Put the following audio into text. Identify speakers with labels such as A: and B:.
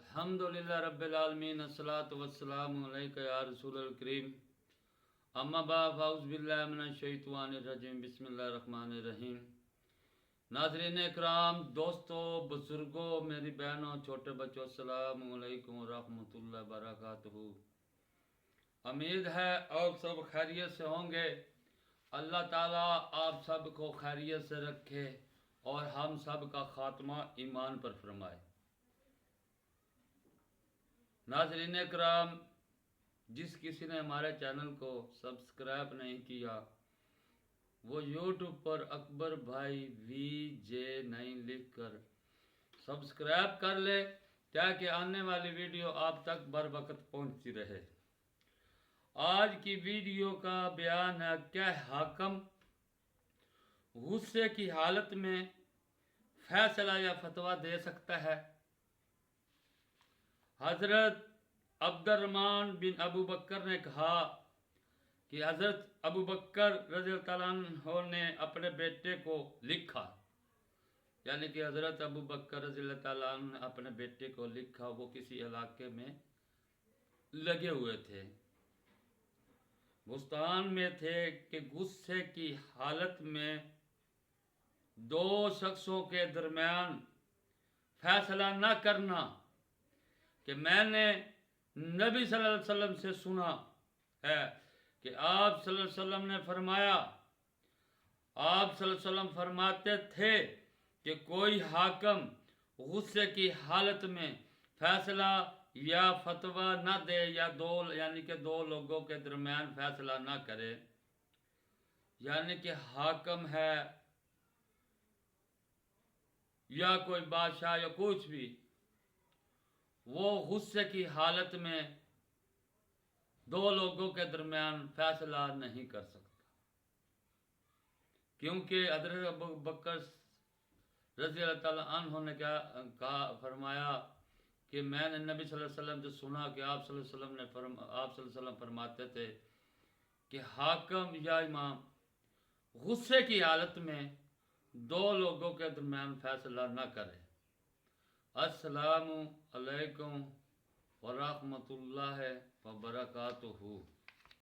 A: अल्हम्दुलिल्लाह रब्बिल आलमीन अस्सलातु वस्सलामु अलैका या रसूलल करीम अम्मा बाद फ़ाउज़ बिल्लाहि मिनश शैतानिर रजीम बिस्मिल्लाहिर रहमानिर रहीम। नाज़रीन इकराम, दोस्तों, बुजुर्गों, मेरी बहनों, छोटे बच्चों, अस्सलामु अलैकुम व रहमतुल्लाहि व बरकातुहू। उम्मीद है आप सब खैरियत से होंगे। अल्लाह ताला आप सब को खैरियत से रखे और हम सब का खात्मा ईमान पर फरमाए। नाज़रीन इकराम, जिस किसी ने हमारे चैनल को सब्सक्राइब नहीं किया वो यूट्यूब पर अकबर भाई VJ9 लिख कर सब्सक्राइब कर ले ताकि आने वाली वीडियो आप तक बर वक्त पहुँचती रहे। आज की वीडियो का बयान है, क्या हाकम गुस्से की हालत में फैसला या फतवा दे सकता है? हजरत अब्दुर्रहमान बिन अबू बकर ने कहा कि हजरत अबू बकर रज़ियल्लाहु अन्हु ने अपने बेटे को लिखा, यानी कि हजरत अबू बकर रज़ियल्लाहु अन्हु ने अपने बेटे को लिखा। वो किसी इलाके में लगे हुए थे, बुस्तान में थे कि गुस्से की हालत में दो शख्सों के दरमियान फैसला न करना कि मैंने नबी सल्लल्लाहु अलैहि वसल्लम से सुना है कि आप सल्लल्लाहु अलैहि वसल्लम ने फरमाया, आप सल्लल्लाहु अलैहि वसल्लम फरमाते थे कि कोई हाकम गुस्से की हालत में फैसला या फतवा न दे या यानी कि दो लोगों के दरमियान फैसला न करे, यानी कि हाकम है या कोई बादशाह या कुछ भी, वो गुस्से की हालत में दो लोगों के दरमियान फैसला नहीं कर सकता, क्योंकि हज़रत अबू बकर रज़ियल्लाहु अन्हु ने क्या कहा, फरमाया कि मैंने नबी सल्लल्लाहु अलैहि वसल्लम से सुना कि आप सल्लल्लाहु अलैहि वसल्लम फरमाते थे कि हाकम या इमाम गुस्से की हालत में दो लोगों के दरमियान फैसला न करे। अस्सलामु अलैकुम व रहमतुल्लाहि व बरकातुहू।